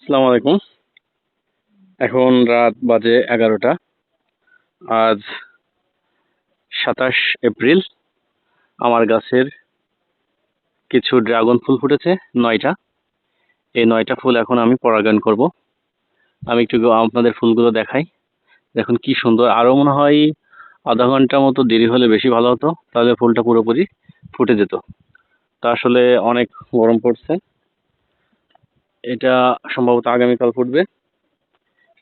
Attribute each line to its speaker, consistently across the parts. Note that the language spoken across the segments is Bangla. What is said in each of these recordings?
Speaker 1: আসসালামু আলাইকুম। এখন রাত বাজে 11টা। আজ 27 এপ্রিল। আমার গাছের কিছু ড্রাগন ফুল ফুটেছে 9টা। এই 9টা ফুল এখন আমি পরাগায়ন করব। আমি একটু আপনাদের ফুলগুলো দেখাই। দেখুন কি সুন্দর। আরো মনে হয় আধা ঘন্টা মতো দেরি হলে বেশি ভালো হতো, তাহলে ফুলটা পুরোপুরি ফুটে যেত। তা আসলে অনেক গরম পড়ছে। এটা সম্ভবত আগামীকাল ফুটবে।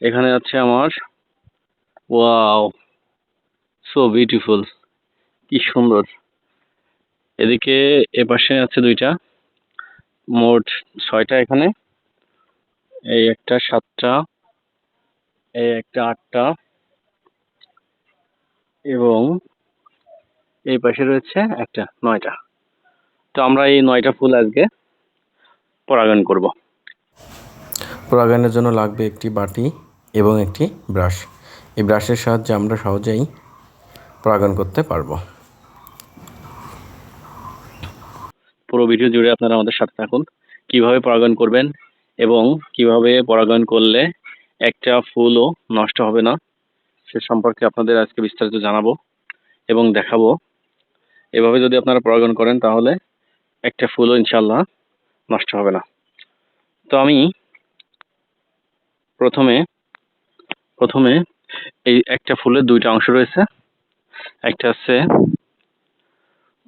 Speaker 1: এখানে আছে আমার, ওয়াও, সো বিউটিফুল, কি সুন্দর। এদিকে এপাশে আছে 2টা, মোট 6টা। এখানে এই একটা 7টা, এই একটা 8টা, এবং এই পাশে রয়েছে একটা 9টা। তো আমরা এই 9টা ফুল আজকে পরাগায়ন করব।
Speaker 2: পরাগায়নের জন্য লাগবে একটি বাটি এবং একটি ব্রাশ। এই ব্রাশের সাহায্যে আমরা সহজেই পরাগায়ন করতে পারবো।
Speaker 1: পুরো ভিডিও জুড়ে আপনারা আমাদের সাথে থাকুন, কিভাবে পরাগায়ন করবেন এবং কিভাবে পরাগায়ন করলে একটা ফুলও নষ্ট হবে না সে সম্পর্কে আপনাদের আজকে বিস্তারিত জানাবো এবং দেখাবো। এভাবে যদি আপনারা পরাগায়ন করেন তাহলে একটা ফুলও ইনশাল্লাহ নষ্ট হবে না। তো আমি প্রথমে প্রথমে এই একটা ফুলের 2টা অংশ রয়েছে। একটা আছে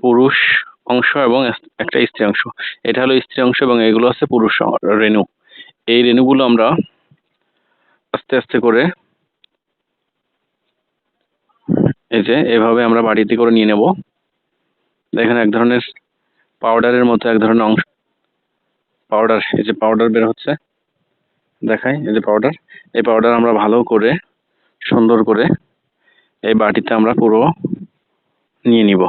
Speaker 1: পুরুষ অংশ এবং একটা স্ত্রী অংশ। এটা হলো স্ত্রী অংশ এবং এগুলো আছে পুরুষ রেণু। এই রেণুগুলো আমরা আস্তে আস্তে করে এই যে এভাবে আমরা বাড়িতে করে নিয়ে নেব। দেখেন এক ধরনের পাউডারের মতো এক ধরনের অংশ, পাউডার, এই যে পাউডার বের হচ্ছে, দেখাই, এই যে পাউডার। এই পাউডার আমরা ভালো করে সুন্দর করে এই বাটিতে আমরা পুরো নিয়ে নিব।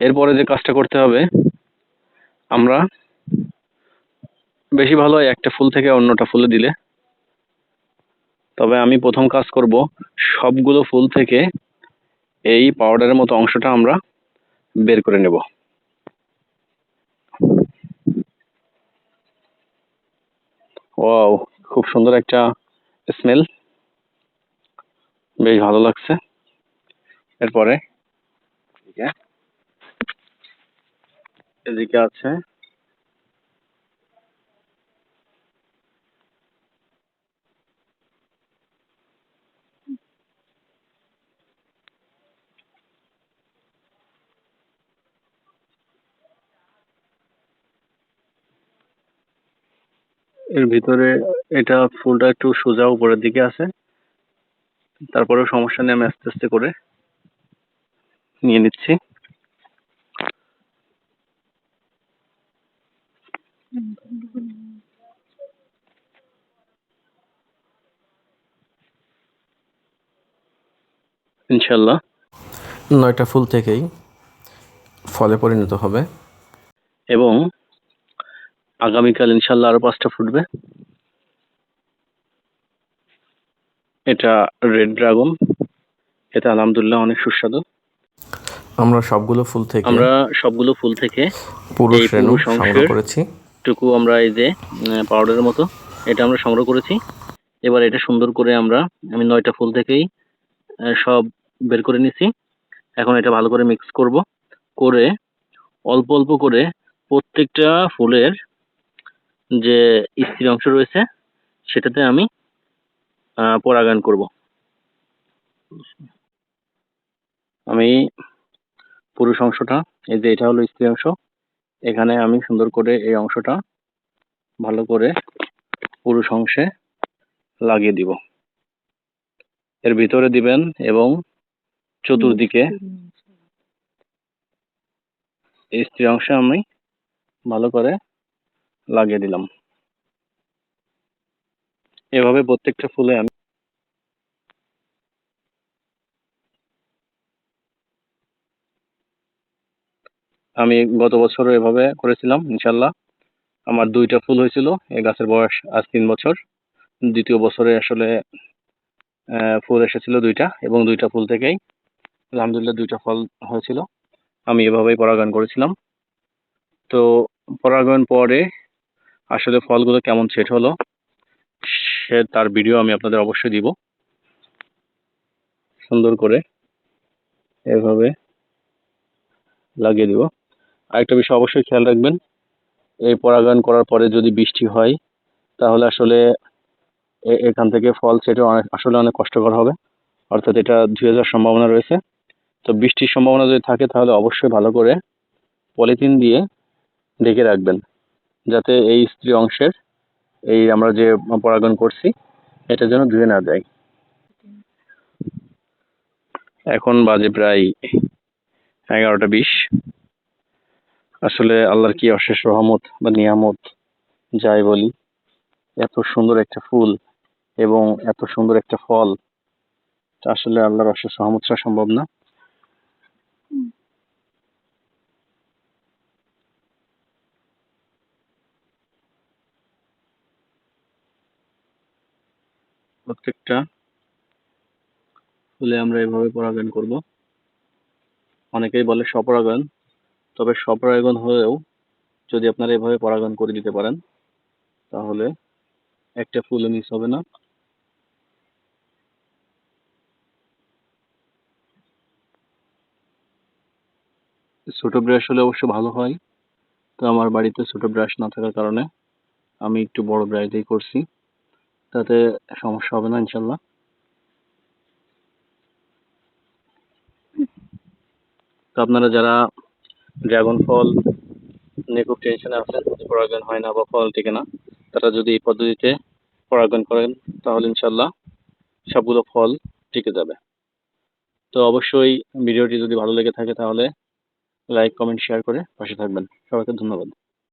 Speaker 1: এরপরে যে কাজটা করতে হবে, আমরা বেশি ভালো হয় একটা ফুল থেকে অন্যটা ফুলে দিলে। তবে আমি প্রথম কাজ করব, সবগুলো ফুল থেকে এই পাউডারের মতো অংশটা আমরা বের করে নেব। ওয়াও, খুব সুন্দর একটা স্মেল, বেশ ভালো লাগছে। এরপরে এদিকে আছে এর ভিতরে, এটা ফুলটা একটু সোজা উপরের দিকে আছে, তারপরেও সমস্যা নেই, আমি আস্তে আস্তে করে নিয়ে নিচ্ছি। ইনশাল্লাহ
Speaker 2: 9টা ফুল থেকেই ফলে পরিণত হবে
Speaker 1: এবং আগামীকাল ইনশাল্লাহ আরো 5টা ফুটবে। এটা রেড ড্রাগন, এটা আলহামদুলিল্লাহ অনেক সুস্বাদু।
Speaker 2: আমরা সবগুলো ফুল থেকে পুরুষ
Speaker 1: এই
Speaker 2: রেণু
Speaker 1: পুরুষ
Speaker 2: সংগ্রহ
Speaker 1: অংশের
Speaker 2: করেছি।
Speaker 1: টুকু আমরা এই যে পাউডারের মতো এটা আমরা সংগ্রহ করেছি। এবার এটা সুন্দর করে আমি 9টা ফুল থেকেই সব বের করে নিছি। এখন এটা ভালো করে মিক্স করব, করে অল্প অল্প করে প্রত্যেকটা ফুলের যে স্ত্রী অংশ রয়েছে সেটাতে আমি পরাগায়ন করব। আমি পুরুষ অংশটা, এই যে এটা হলো স্ত্রী অংশ, এখানে আমি সুন্দর করে এই অংশটা ভালো করে পুরুষ অংশে লাগিয়ে দিব। এর ভিতরে দিবেন এবং চতুর্দিকে এই স্ত্রী অংশে আমি ভালো করে লাগিয়ে দিলাম। এভাবে প্রত্যেকটা ফুলে আমি গত বছরও এভাবে করেছিলাম। ইনশাল্লাহ আমার 2টা ফুল হয়েছিল। এই গাছের বয়স আজ 3 বছর। দ্বিতীয় বছরে আসলে ফুল এসেছিল 2টা, এবং 2টা ফুল থেকেই আলহামদুলিল্লাহ 2টা ফল হয়েছিল। আমি এভাবেই পরাগায়ন করেছিলাম। তো পরাগায়ন পরে আসলে ফলগুলো কেমন সেট হলো তার ভিডিও আমি আপনাদের অবশ্যই দিব। সুন্দর করে এভাবে লাগিয়ে দিব। আরেকটা বিষয় অবশ্যই খেয়াল রাখবেন, এই পরাগায়ন করার পরে যদি বৃষ্টি হয় তাহলে আসলে এখান থেকে ফল সেটা আসলে অনেক কষ্টকর হবে, অর্থাৎ এটা ধুয়ে যাওয়ার সম্ভাবনা রয়েছে। তো বৃষ্টির সম্ভাবনা যদি থাকে তাহলে অবশ্যই ভালো করে পলিথিন দিয়ে ঢেকে রাখবেন, যাতে এই স্ত্রী অংশের এই আমরা যে পরাগায়ন করছি এটা যেন ধুয়ে না যায়। এখন বাজে প্রায় 11টা 20। আসলে আল্লাহর কি অশেষ রহমত বা নিয়ামত যাই বলি, এত সুন্দর একটা ফুল এবং এত সুন্দর একটা ফল, আসলে আল্লাহর অশেষ রহমত ছাড়া সম্ভব না। প্রত্যেকটা ফুলে আমরা এভাবে পরাগায়ন করব। অনেকেই বলে স্বপরাগায়ন, তবে স্বপরাগায়ন হলেও যদি আপনারা এভাবে পরাগায়ন করে দিতে পারেন তাহলে একটা ফুলও মিস হবে না। ছোট ব্রাশ হলে অবশ্য ভালো হয়, তো আমার বাড়িতে ছোট ব্রাশ না থাকার কারণে আমি একটু বড় ব্রাশ দিয়ে করছি, তাতে সমস্যা হবে না ইনশাল্লাহ। তো আপনারা যারা ড্রাগন ফল নিয়ে খুব টেনশনে আছেন, পরাগায়ন হয় না বা ফল টিকে না, তারা যদি এই পদ্ধতিতে পরাগায়ন করেন তাহলে ইনশাল্লাহ সবগুলো ফল টিকে যাবে। তো অবশ্যই ভিডিওটি যদি ভালো লেগে থাকে তাহলে লাইক, কমেন্ট, শেয়ার করে পাশে থাকবেন। সবাইকে ধন্যবাদ।